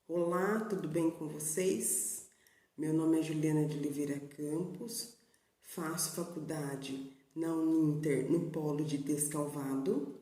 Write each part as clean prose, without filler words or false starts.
Olá, tudo bem com vocês? Meu nome é Juliana de Oliveira Campos, faço faculdade na Uninter no Polo de Descalvado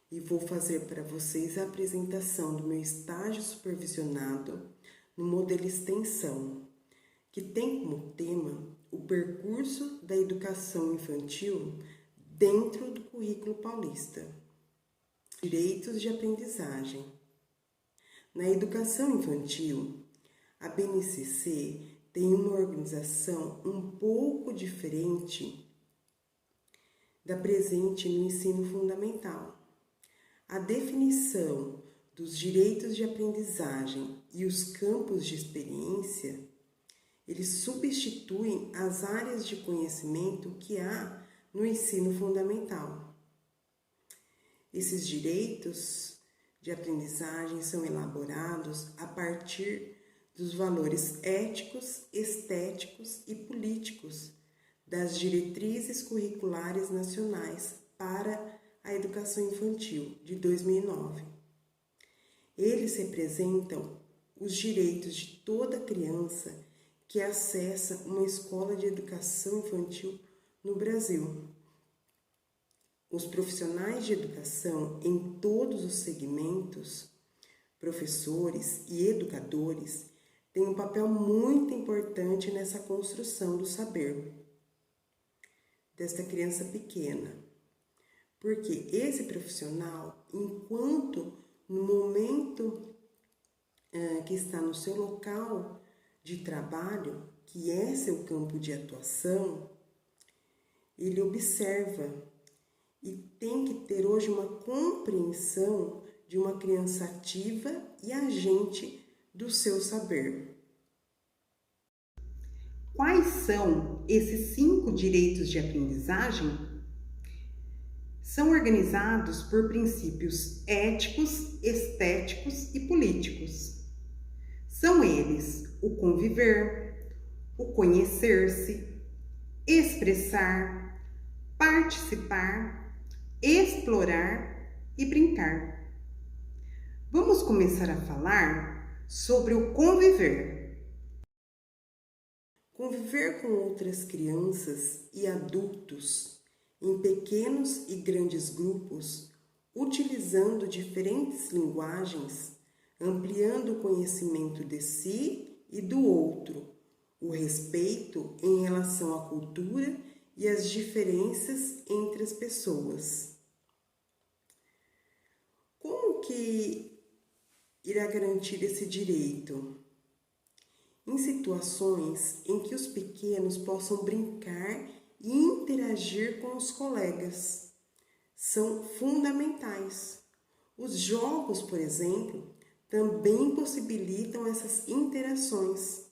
e vou fazer para vocês a apresentação do meu estágio supervisionado no modelo extensão, que tem como tema o percurso da educação infantil dentro do currículo paulista. Direitos de aprendizagem. Na educação infantil, a BNCC tem uma organização um pouco diferente da presente no ensino fundamental. A definição dos direitos de aprendizagem e os campos de experiência, eles substituem as áreas de conhecimento que há no ensino fundamental. Esses direitos de aprendizagem são elaborados a partir dos valores éticos, estéticos e políticos das diretrizes curriculares nacionais para a educação infantil de 2009. Eles representam os direitos de toda criança que acessa uma escola de educação infantil no Brasil. Os profissionais de educação em todos os segmentos, professores e educadores, têm um papel muito importante nessa construção do saber desta criança pequena. Porque esse profissional, enquanto no momento que está no seu local de trabalho, que é seu campo de atuação, ele observa e tem que ter hoje uma compreensão de uma criança ativa e agente do seu saber. Quais são esses 5 direitos de aprendizagem? São organizados por princípios éticos, estéticos e políticos. São eles o conviver, o conhecer-se, expressar, participar, explorar e brincar. Vamos começar a falar sobre o conviver. Conviver com outras crianças e adultos em pequenos e grandes grupos, utilizando diferentes linguagens, ampliando o conhecimento de si e do outro, o respeito em relação à cultura e as diferenças entre as pessoas. Como que irá garantir esse direito? Em situações em que os pequenos possam brincar e interagir com os colegas. São fundamentais. Os jogos, por exemplo, também possibilitam essas interações.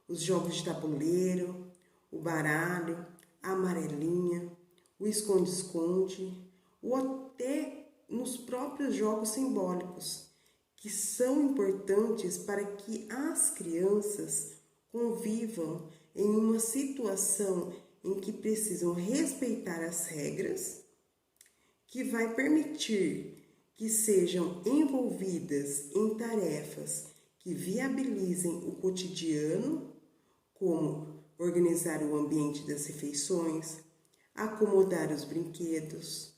Os jogos de tabuleiro, o baralho, a amarelinha, o esconde-esconde, ou até nos próprios jogos simbólicos, que são importantes para que as crianças convivam em uma situação em que precisam respeitar as regras, que vai permitir que sejam envolvidas em tarefas que viabilizem o cotidiano, como organizar o ambiente das refeições, acomodar os brinquedos,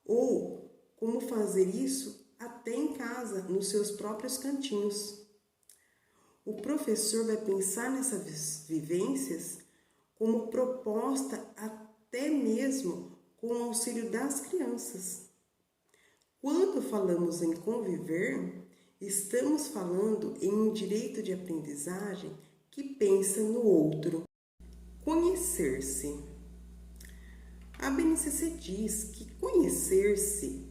ou como fazer isso até em casa, nos seus próprios cantinhos. O professor vai pensar nessas vivências como proposta até mesmo com o auxílio das crianças. Quando falamos em conviver, estamos falando em um direito de aprendizagem que pensa no outro. Conhecer-se. A BNCC diz que conhecer-se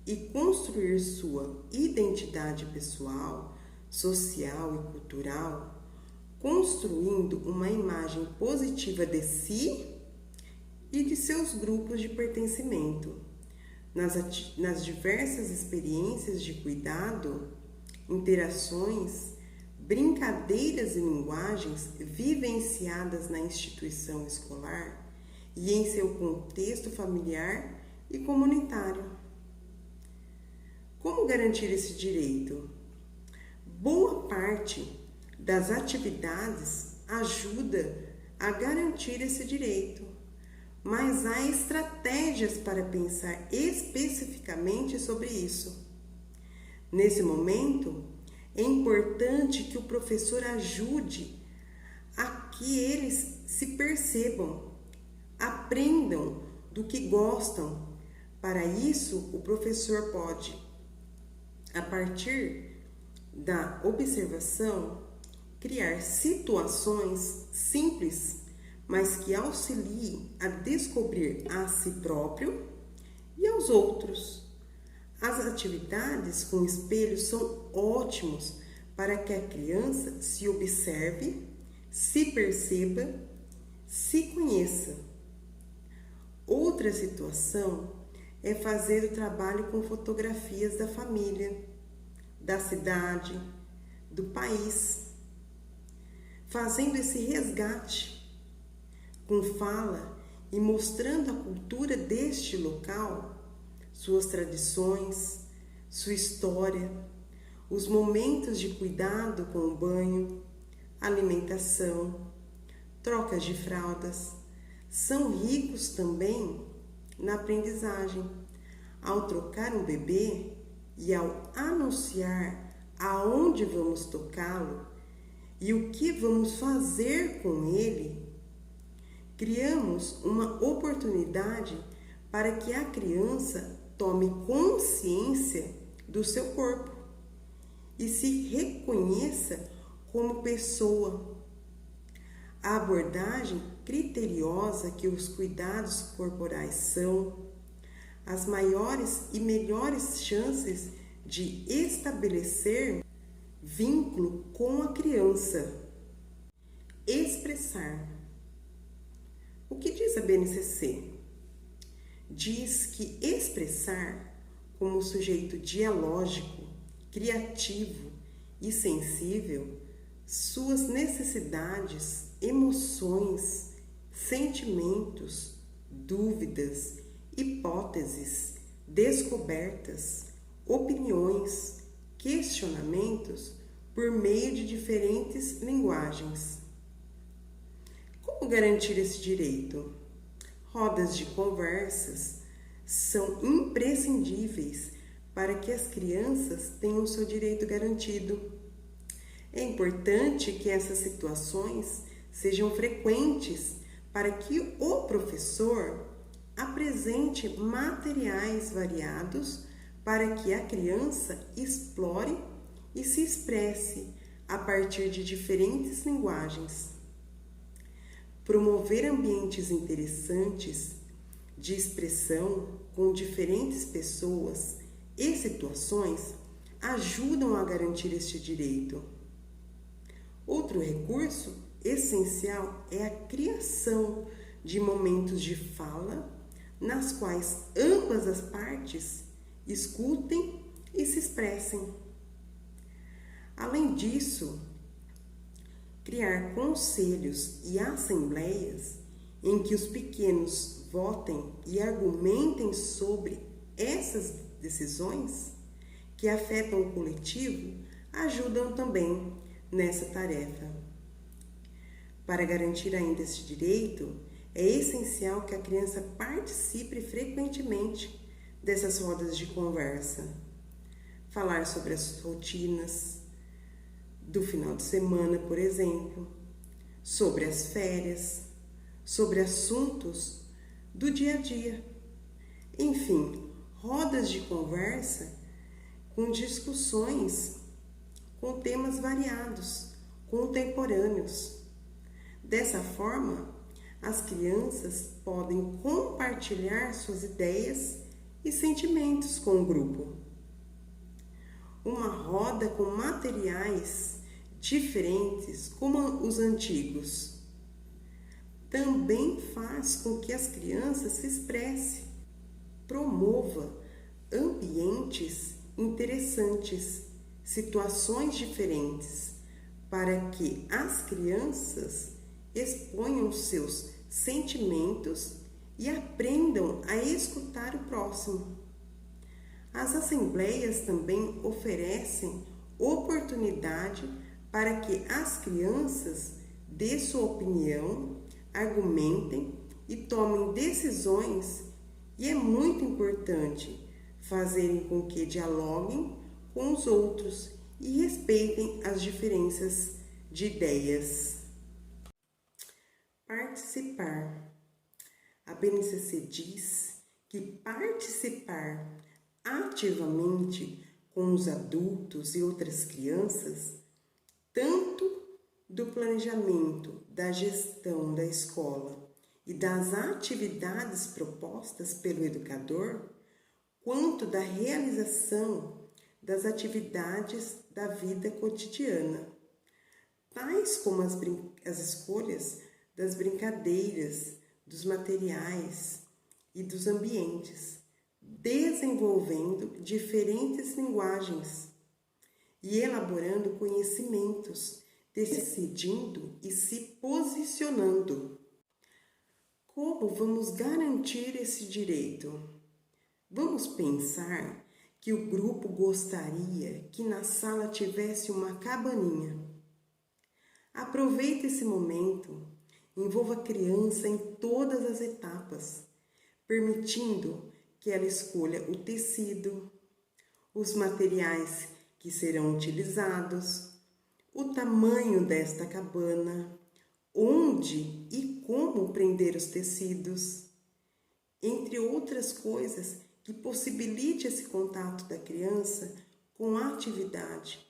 e construir sua identidade pessoal, social e cultural, construindo uma imagem positiva de si e de seus grupos de pertencimento, nas diversas experiências de cuidado, interações, brincadeiras e linguagens vivenciadas na instituição escolar e em seu contexto familiar e comunitário. Como garantir esse direito? Boa parte das atividades ajuda a garantir esse direito, mas há estratégias para pensar especificamente sobre isso. Nesse momento, é importante que o professor ajude a que eles se percebam, aprendam do que gostam. Para isso, o professor pode, a partir da observação, criar situações simples, mas que auxiliem a descobrir a si próprio e aos outros. As atividades com espelhos são ótimos para que a criança se observe, se perceba, se conheça. Outra situação é fazer o trabalho com fotografias da família, da cidade, do país, fazendo esse resgate com fala e mostrando a cultura deste local, suas tradições, sua história, os momentos de cuidado com o banho, alimentação, trocas de fraldas, são ricos também na aprendizagem. Ao trocar um bebê e ao anunciar aonde vamos tocá-lo e o que vamos fazer com ele, criamos uma oportunidade para que a criança tome consciência do seu corpo e se reconheça como pessoa. A abordagem criteriosa que os cuidados corporais são as maiores e melhores chances de estabelecer vínculo com a criança. Expressar. O que diz a BNCC? Diz que expressar como sujeito dialógico, criativo e sensível suas necessidades, emoções, sentimentos, dúvidas, hipóteses, descobertas, opiniões, questionamentos por meio de diferentes linguagens. Como garantir esse direito? Rodas de conversas são imprescindíveis para que as crianças tenham seu direito garantido. É importante que essas situações sejam frequentes para que o professor apresente materiais variados para que a criança explore e se expresse a partir de diferentes linguagens. Promover ambientes interessantes de expressão com diferentes pessoas e situações ajudam a garantir este direito. Outro recurso essencial é a criação de momentos de fala nas quais ambas as partes escutem e se expressem. Além disso, criar conselhos e assembleias em que os pequenos votem e argumentem sobre essas decisões que afetam o coletivo ajudam também nessa tarefa. Para garantir ainda esse direito, é essencial que a criança participe frequentemente dessas rodas de conversa. Falar sobre as rotinas do final de semana, por exemplo, sobre as férias, sobre assuntos do dia a dia. Enfim, rodas de conversa com discussões com temas variados, contemporâneos. Dessa forma, as crianças podem compartilhar suas ideias e sentimentos com o grupo. Uma roda com materiais diferentes, como os antigos, também faz com que as crianças se expressem, promova ambientes interessantes, situações diferentes, para que as crianças exponham seus sentimentos e aprendam a escutar o próximo. As assembleias também oferecem oportunidade para que as crianças dê sua opinião, argumentem e tomem decisões, e é muito importante fazerem com que dialoguem com os outros e respeitem as diferenças de ideias. Participar. A BNCC diz que participar ativamente com os adultos e outras crianças, tanto do planejamento, da gestão da escola e das atividades propostas pelo educador, quanto da realização das atividades da vida cotidiana, tais como as escolhas das brincadeiras, dos materiais e dos ambientes, desenvolvendo diferentes linguagens e elaborando conhecimentos, decidindo e se posicionando. Como vamos garantir esse direito? Vamos pensar que o grupo gostaria que na sala tivesse uma cabaninha. Aproveite esse momento, envolva a criança em todas as etapas, permitindo que ela escolha o tecido, os materiais que serão utilizados, o tamanho desta cabana, onde e como prender os tecidos, entre outras coisas que possibilite esse contato da criança com a atividade.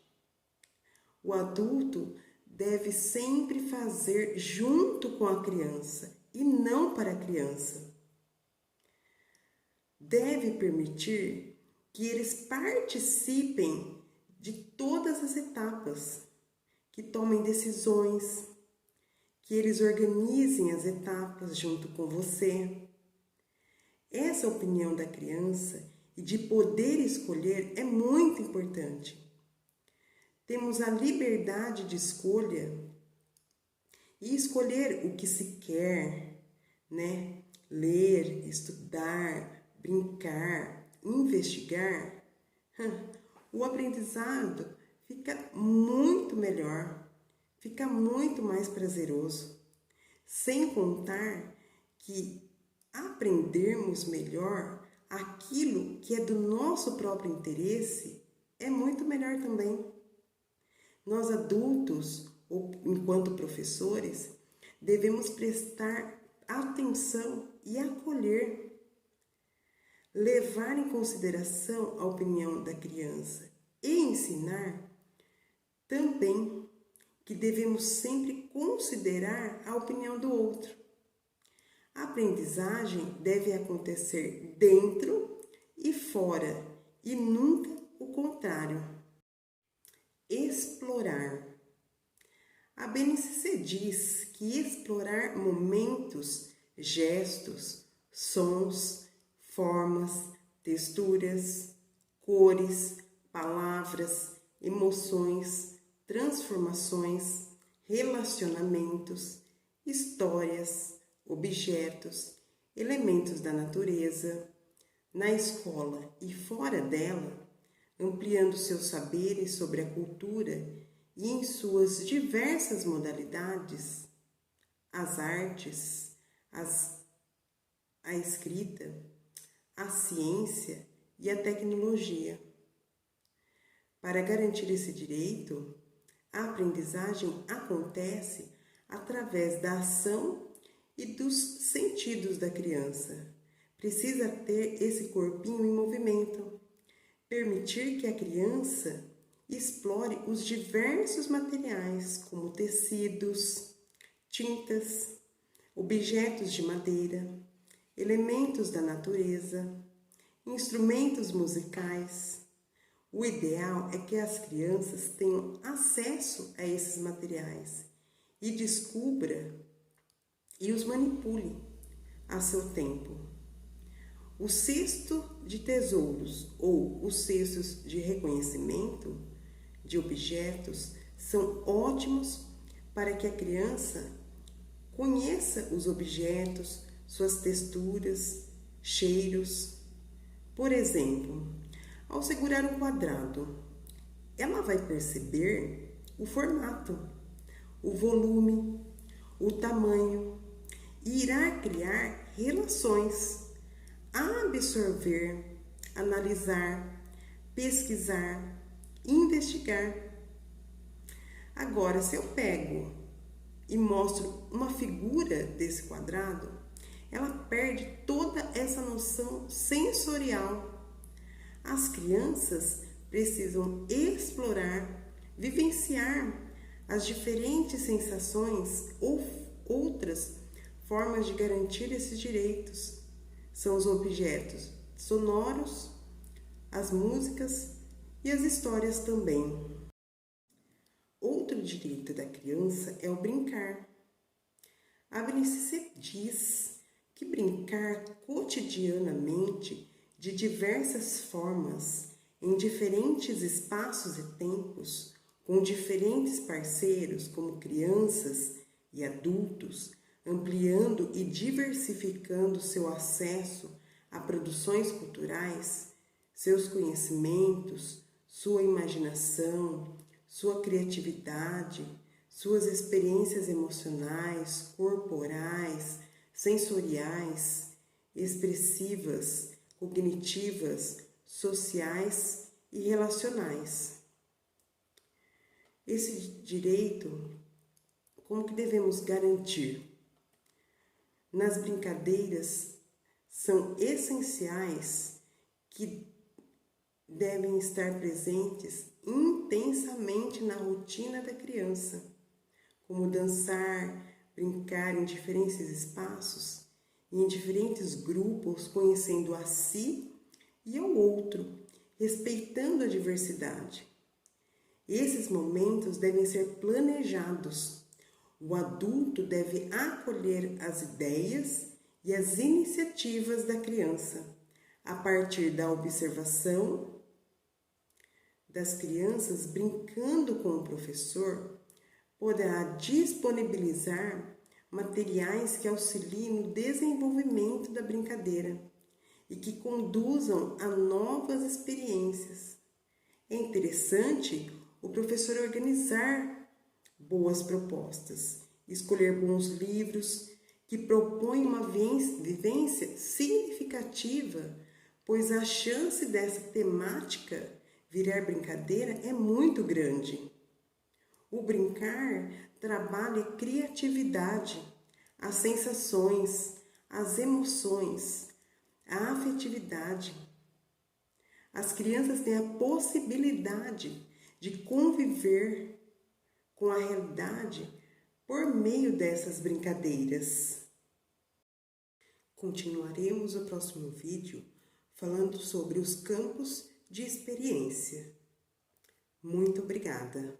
O adulto deve sempre fazer junto com a criança e não para a criança. Deve permitir que eles participem de todas as etapas, que tomem decisões, que eles organizem as etapas junto com você. Essa opinião da criança e de poder escolher é muito importante. Temos a liberdade de escolha e escolher o que se quer, né? Ler, estudar, brincar, investigar. O aprendizado fica muito melhor, fica muito mais prazeroso. Sem contar que aprendermos melhor aquilo que é do nosso próprio interesse é muito melhor também. Nós adultos, ou enquanto professores, devemos prestar atenção e acolher, levar em consideração a opinião da criança e ensinar também que devemos sempre considerar a opinião do outro. A aprendizagem deve acontecer dentro e fora, e nunca o contrário. Explorar. A BNCC diz que explorar momentos, gestos, sons, formas, texturas, cores, palavras, emoções, transformações, relacionamentos, histórias, objetos, elementos da natureza, na escola e fora dela, ampliando seus saberes sobre a cultura e em suas diversas modalidades, as artes, a escrita, a ciência e a tecnologia. Para garantir esse direito, a aprendizagem acontece através da ação e dos sentidos da criança. Precisa ter esse corpinho em movimento. Permitir que a criança explore os diversos materiais, como tecidos, tintas, objetos de madeira, elementos da natureza, instrumentos musicais. O ideal é que as crianças tenham acesso a esses materiais e descubra e os manipule a seu tempo. O cesto de tesouros ou os cestos de reconhecimento de objetos são ótimos para que a criança conheça os objetos, suas texturas, cheiros. Por exemplo, ao segurar um quadrado, ela vai perceber o formato, o volume, o tamanho e irá criar relações, absorver, analisar, pesquisar, investigar. Agora, se eu pego e mostro uma figura desse quadrado, ela perde toda essa noção sensorial. As crianças precisam explorar, vivenciar as diferentes sensações ou outras formas de garantir esses direitos. São os objetos sonoros, as músicas e as histórias também. Outro direito da criança é o brincar. A Benícia diz que brincar cotidianamente de diversas formas, em diferentes espaços e tempos, com diferentes parceiros, como crianças e adultos, ampliando e diversificando seu acesso a produções culturais, seus conhecimentos, sua imaginação, sua criatividade, suas experiências emocionais, corporais, sensoriais, expressivas, cognitivas, sociais e relacionais. Esse direito, como que devemos garantir? Nas brincadeiras são essenciais que devem estar presentes intensamente na rotina da criança, como dançar, brincar em diferentes espaços e em diferentes grupos, conhecendo a si e ao outro, respeitando a diversidade. Esses momentos devem ser planejados. O adulto deve acolher as ideias e as iniciativas da criança, a partir da observação das crianças brincando com o professor, poderá disponibilizar materiais que auxiliem no desenvolvimento da brincadeira e que conduzam a novas experiências. É interessante o professor organizar boas propostas, escolher bons livros que propõem uma vivência significativa, pois a chance dessa temática virar brincadeira é muito grande. O brincar trabalha a criatividade, as sensações, as emoções, a afetividade. As crianças têm a possibilidade de conviver com a realidade por meio dessas brincadeiras. Continuaremos no próximo vídeo falando sobre os campos de experiência. Muito obrigada!